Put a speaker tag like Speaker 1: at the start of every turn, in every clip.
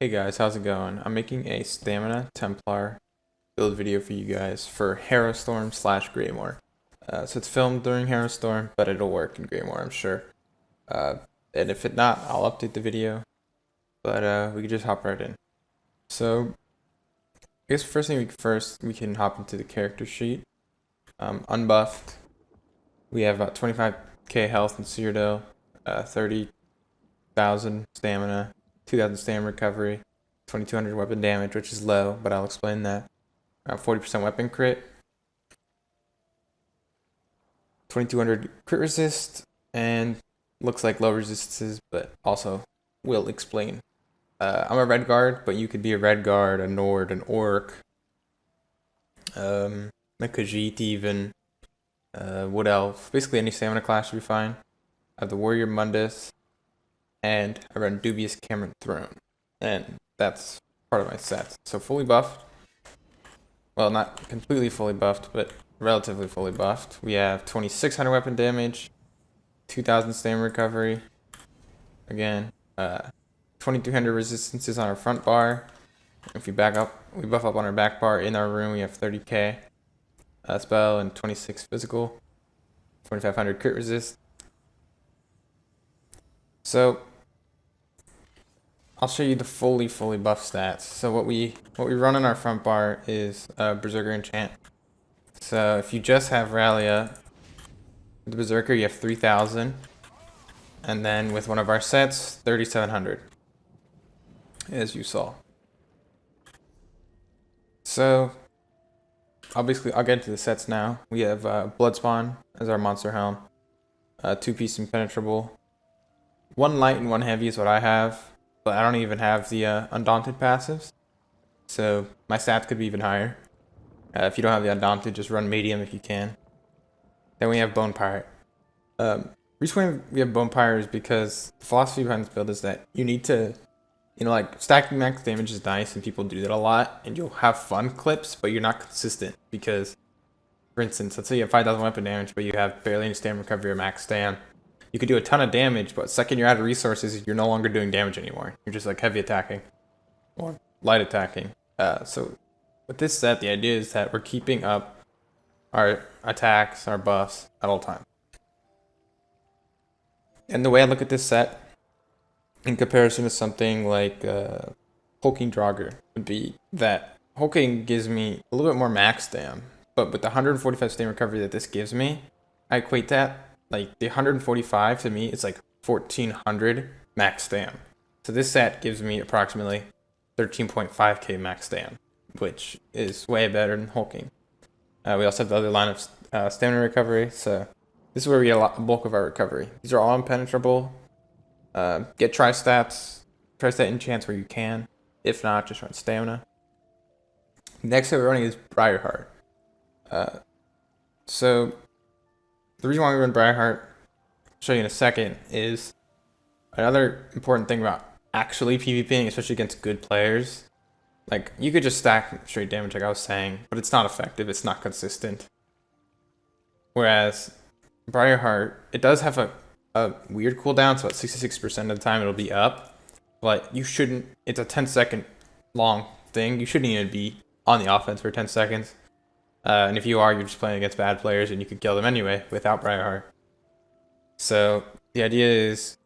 Speaker 1: Hey guys, how's it going? I'm making a stamina Templar build video for you guys for Harrowstorm / Greymoor. So it's filmed during Harrowstorm, but it'll work in Greymoor, I'm sure. And if it not, I'll update the video. But we can just hop right in. So I guess first thing we can hop into the character sheet. Unbuffed. We have about 25k health in Cyrodiil, 30,000 stamina, 2,000 stamina recovery, 2,200 weapon damage, which is low, but I'll explain that. 40% weapon crit, 2,200 crit resist, and looks like low resistances, but also will explain. I'm a red guard, but you could be a red guard, a Nord, an Orc, a Khajiit even, Wood Elf. Basically any stamina class should be fine. I have the Warrior Mundus, and I run Dubious Cameron Throne, and that's part of my set. So fully buffed, well, not completely fully buffed, but relatively fully buffed. We have 2,600 weapon damage, 2,000 stamina recovery, again, 2,200 resistances on our front bar. If we buff up on our back bar. In our room we have 30k spell and 26 physical, 2,500 crit resist. So I'll show you the fully buffed stats. So what we run on our front bar is Berserker enchant. So if you just have Rallia, the Berserker, you have 3,000, and then with one of our sets, 3,700, as you saw. So I'll get into the sets now. We have Bloodspawn as our monster helm, 2-piece impenetrable, 1 light and 1 heavy is what I have. But I don't even have the Undaunted passives, so my stats could be even higher. If you don't have the Undaunted, just run medium if you can. Then we have Bone Pirate. Reason why we have Bone Pirate is because the philosophy behind this build is that you need to, like stacking max damage is nice and people do that a lot, and you'll have fun clips, but you're not consistent because, for instance, let's say you have 5,000 weapon damage, but you have barely any stamina recovery or max stam. You could do a ton of damage, but second you're out of resources, you're no longer doing damage anymore. You're just like heavy attacking or light attacking. So with this set, the idea is that we're keeping up our attacks, our buffs at all times. And the way I look at this set, in comparison to something like Hulking Draugr, would be that Hulking gives me a little bit more max stam, but with the 145 stam recovery that this gives me, I equate that. Like the 145 to me, it's like 1,400 max stam. So this set gives me approximately 13.5k max stam, which is way better than Hulking. We also have the other line of stamina recovery. So this is where we get a bulk of our recovery. These are all impenetrable. Get tri-stat enchants where you can. If not, just run stamina. Next that we're running is Briarheart. So the reason why we run Briarheart, I'll show you in a second, is another important thing about actually PvPing, especially against good players. Like, you could just stack straight damage like I was saying, but it's not effective, it's not consistent. Whereas Briarheart, it does have a weird cooldown, so at 66% of the time it'll be up, but you shouldn't, it's a 10-second long thing, you shouldn't even be on the offense for 10 seconds. And if you are, you're just playing against bad players and you could kill them anyway without Briarheart. So the idea is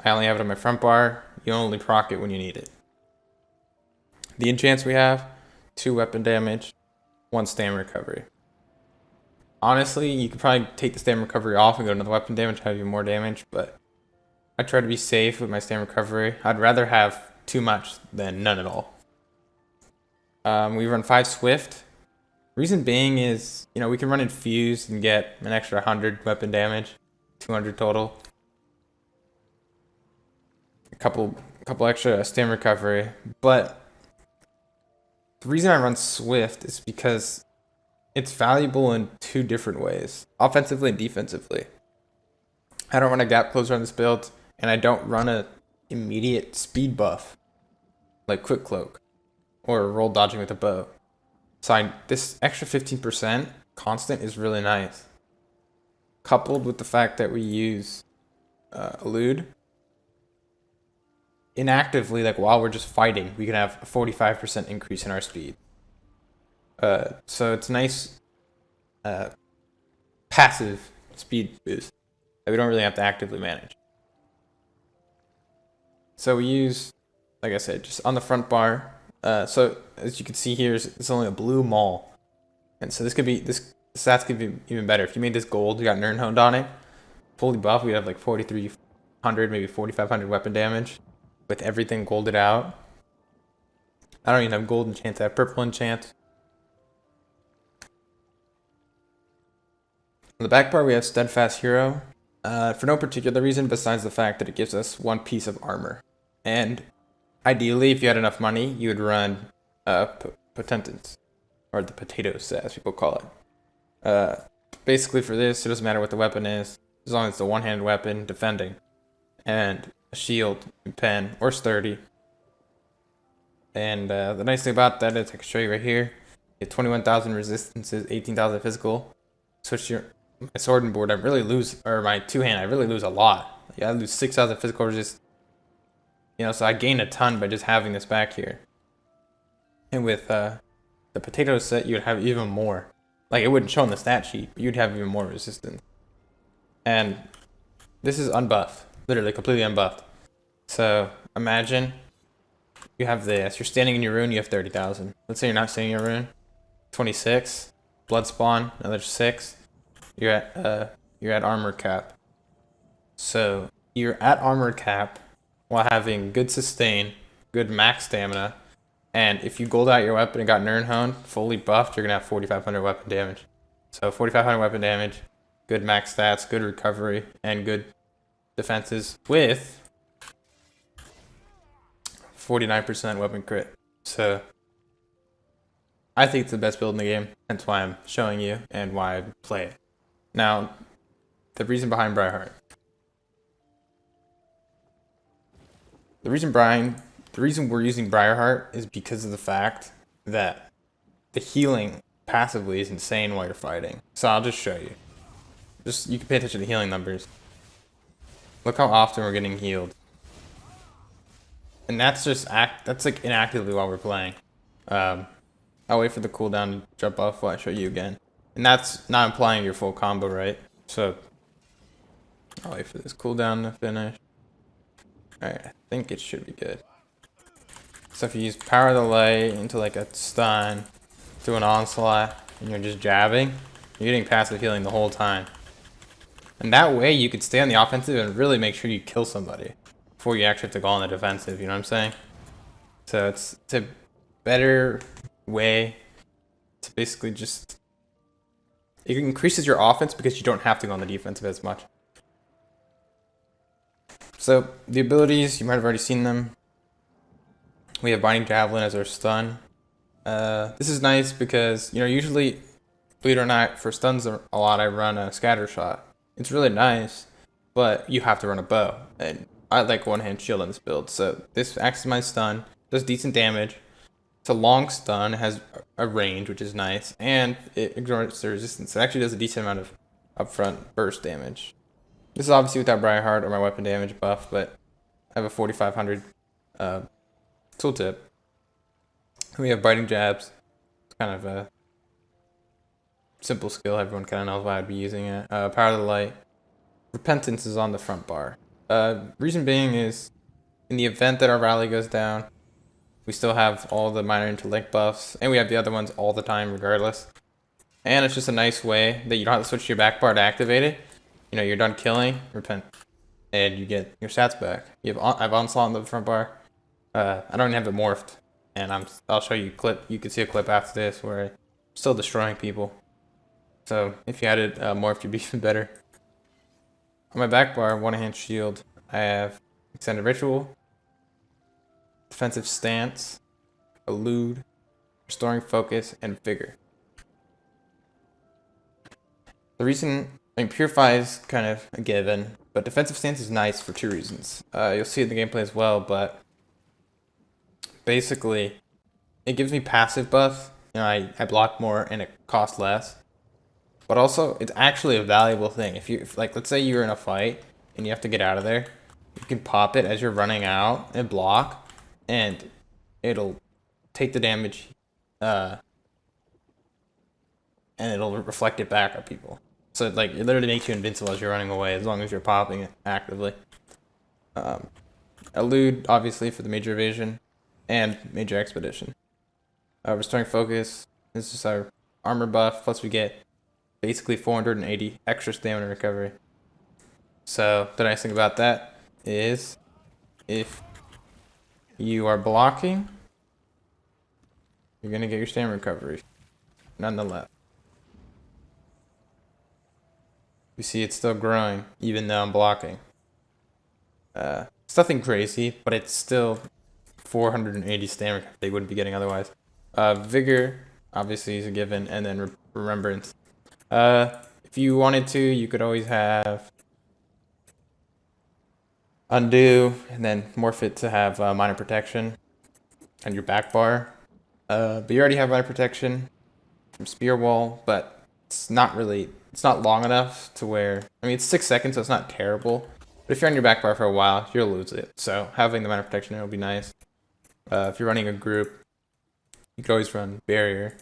Speaker 1: I only have it on my front bar. You only proc it when you need it. The enchants we have, 2 weapon damage, 1 stamina recovery. Honestly, you could probably take the stamina recovery off and go to another weapon damage, have even more damage, but I try to be safe with my stamina recovery. I'd rather have too much than none at all. We run 5 Swift. Reason being is, we can run Infused and get an extra 100 weapon damage, 200 total. A couple extra stamina recovery, but the reason I run Swift is because it's valuable in 2 different ways, offensively and defensively. I don't run a gap closer on this build, and I don't run a immediate speed buff like Quick Cloak or roll dodging with a bow. So this extra 15% constant is really nice. Coupled with the fact that we use Elude, inactively, like while we're just fighting, we can have a 45% increase in our speed. So it's nice passive speed boost that we don't really have to actively manage. So we use, like I said, just on the front bar. So as you can see here, it's only a blue maul. And so this stats could be even better. If you made this gold, you got Nern honed on it, fully buffed, we have like 4,300, maybe 4,500 weapon damage with everything golded out. I don't even have gold enchants, I have purple enchants. On the back bar, we have Steadfast Hero, for no particular reason besides the fact that it gives us one piece of armor. And ideally, if you had enough money, you would run Potentance, or the potato set, as people call it. Basically for this, it doesn't matter what the weapon is, as long as it's a one-handed weapon defending, and a shield, pen, or sturdy. And the nice thing about that is I can show you right here. You have 21,000 resistances, 18,000 physical. Switch my sword and board, I really lose, or my two-hand, I really lose a lot. Yeah, I lose 6,000 physical resist. You know, so I gain a ton by just having this back here. And with the potato set, you would have even more. Like, it wouldn't show on the stat sheet, but you'd have even more resistance. And this is unbuffed, literally completely unbuffed. So imagine you have this. You're standing in your rune, you have 30,000. Let's say you're not standing in your rune. 26. Blood spawn, another 6. You're at armor cap. So you're at armor cap while having good sustain, good max stamina, and if you gold out your weapon and got Nern honed, fully buffed, you're gonna have 4,500 weapon damage. So 4,500 weapon damage, good max stats, good recovery, and good defenses with 49% weapon crit. So I think it's the best build in the game. That's why I'm showing you and why I play it. Now, the reason behind Briarheart. The reason we're using Briarheart is because of the fact that the healing passively is insane while you're fighting. So I'll just show you. You can pay attention to healing numbers. Look how often we're getting healed. And that's like inactively while we're playing. I'll wait for the cooldown to jump off while I show you again. And that's not implying your full combo, right? So I'll wait for this cooldown to finish. Alright, I think it should be good. So if you use Power of the Light into like a stun, do an onslaught, and you're just jabbing, you're getting passive healing the whole time. And that way you could stay on the offensive and really make sure you kill somebody before you actually have to go on the defensive, you know what I'm saying? So it's a better way to basically just... It increases your offense because you don't have to go on the defensive as much. So the abilities, you might have already seen them. We have Binding Javelin as our stun. This is nice because, you know, usually, believe it or not, for stuns a lot I run a scatter shot. It's really nice, but you have to run a bow. And I like one-hand shield on this build, so this acts as my stun, does decent damage. It's a long stun, it has a range, which is nice, and it ignores the resistance. It actually does a decent amount of upfront burst damage. This is obviously without Briarheart or my weapon damage buff, but I have a 4,500 tooltip. We have Biting Jabs. It's kind of a simple skill, everyone kind of knows why I'd be using it. Power of the Light. Repentance is on the front bar. Reason being is, in the event that our rally goes down, we still have all the minor interlink buffs, and we have the other ones all the time regardless. And it's just a nice way that you don't have to switch to your back bar to activate it. You know, you're done killing, repent, and you get your stats back. I have Onslaught on the front bar. I don't even have it morphed, and I'll show you a clip. You can see a clip after this where I'm still destroying people. So if you had it morphed, you'd be even better. On my back bar, one-hand shield, I have Extended Ritual, Defensive Stance, Elude, Restoring Focus, and Vigor. The reason, Purify is kind of a given, but Defensive Stance is nice for two reasons. You'll see it in the gameplay as well, but basically, it gives me passive buff. You know, I block more and it costs less. But also, it's actually a valuable thing. If like, let's say you're in a fight and you have to get out of there, you can pop it as you're running out and block, and it'll take the damage, and it'll reflect it back at people. So like it literally makes you invincible as you're running away, as long as you're popping it actively. Elude, obviously, for the major evasion and major expedition. Restoring focus. This is our armor buff, plus we get basically 480 extra stamina recovery. So the nice thing about that is if you are blocking, you're going to get your stamina recovery nonetheless. You see it's still growing even though I'm blocking. It's nothing crazy, but it's still 480 stamina they wouldn't be getting otherwise. Vigor, obviously, is a given, and then remembrance. If you wanted to, you could always have undo, and then morph it to have minor protection on your back bar. But you already have minor protection from spear wall, but it's not long enough to where, I mean, it's 6 seconds, so it's not terrible. But if you're on your back bar for a while, you'll lose it. So having the minor protection there will be nice. If you're running a group, you could always run barrier.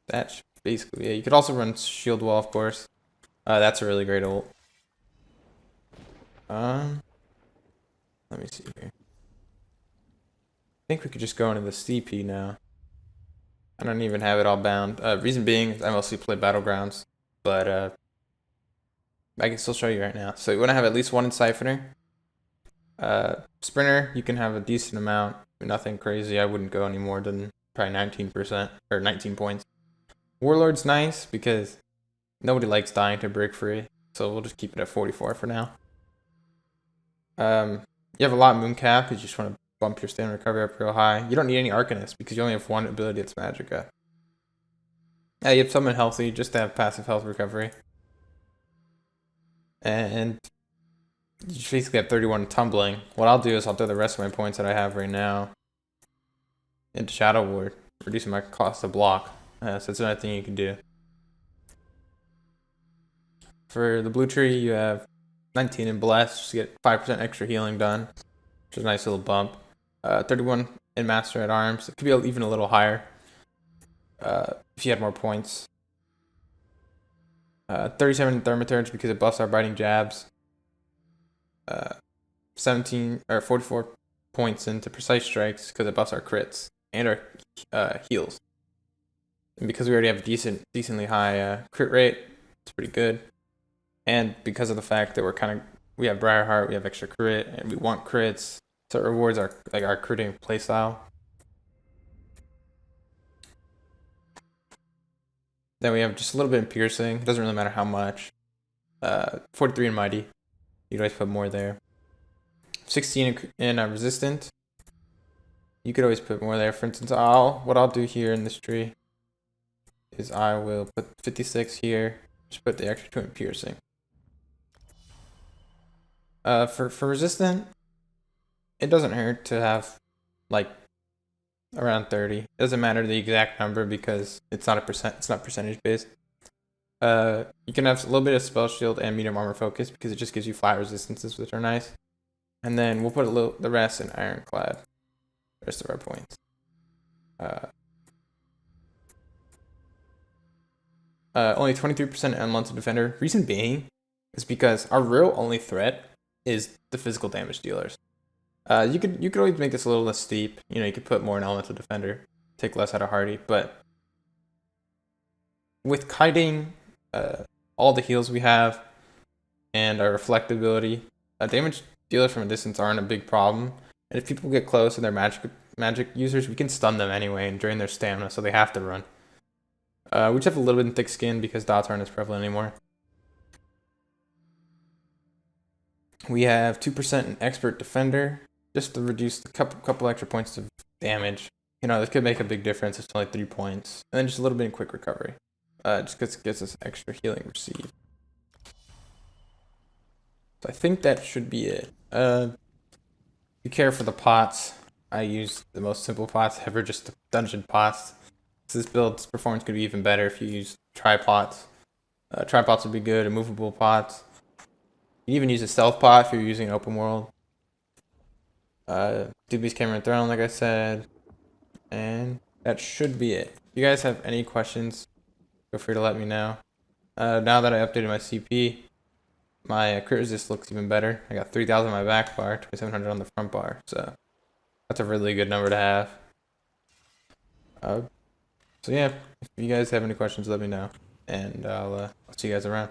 Speaker 1: That's basically it. You could also run shield wall, of course. That's a really great ult. Let me see here. I think we could just go into the CP now. I don't even have it all bound. Reason being is I mostly play Battlegrounds, but I can still show you right now. So you want to have at least one in Siphoner. Sprinter, you can have a decent amount, but nothing crazy. I wouldn't go any more than probably 19% or 19 points. Warlord's nice because nobody likes dying to break free, so we'll just keep it at 44 for now. You have a lot of Mooncap because you just want to bump your stamina recovery up real high. You don't need any Arcanist because you only have one ability that's Magicka. Yeah, you have Summon Healthy just to have passive health recovery. And you basically have 31 Tumbling. What I'll do is I'll throw the rest of my points that I have right now into Shadow Ward, reducing my cost to block. So that's another thing you can do. For the blue tree, you have 19 in Bless, just to get 5% extra healing done, which is a nice little bump. 31 in Master at Arms. It could be even a little higher if you had more points. 37 in Thermaturge because it buffs our biting jabs. 17 or 44 points into Precise Strikes because it buffs our crits and our heals. And because we already have a decently high crit rate, it's pretty good. And because of the fact that we have Briarheart, we have extra crit, and we want crits, so it rewards our critting playstyle. Then we have just a little bit in piercing. It doesn't really matter how much. 43 in mighty. You'd always put more there. 16 in resistant. You could always put more there. For instance, what I'll do here in this tree is I will put 56 here. Just put the extra 2 in piercing. For resistant, it doesn't hurt to have like around 30. It doesn't matter the exact number because it's not percentage based. You can have a little bit of spell shield and medium armor focus because it just gives you flat resistances, which are nice. And then we'll put the rest in ironclad. The rest of our points. Only 23% unwanted defender. Reason being is because our real only threat is the physical damage dealers. You could always make this a little less steep. You know, you could put more in elemental defender, take less out of hardy, but with kiting, all the heals we have, and our reflectability, damage dealers from a distance aren't a big problem. And if people get close and they're magic users, we can stun them anyway and drain their stamina, so they have to run. We just have a little bit in thick skin because dots aren't as prevalent anymore. We have 2% in expert defender, just to reduce a couple extra points of damage. You know, this could make a big difference. It's only 3 points. And then just a little bit in quick recovery. Just because it gives us extra healing received. So I think that should be it. Be careful for the pots. I use the most simple pots ever, just the dungeon pots. So this build's performance could be even better if you use tripods. Tripods would be good, immovable pots. You even use a stealth pot if you're using open world. Doobie's Camera and Throne, like I said. And that should be it. If you guys have any questions, feel free to let me know. Now that I updated my CP, my crit resist looks even better. I got 3,000 on my back bar, 2,700 on the front bar. So that's a really good number to have. So yeah, if you guys have any questions, let me know. And I'll see you guys around.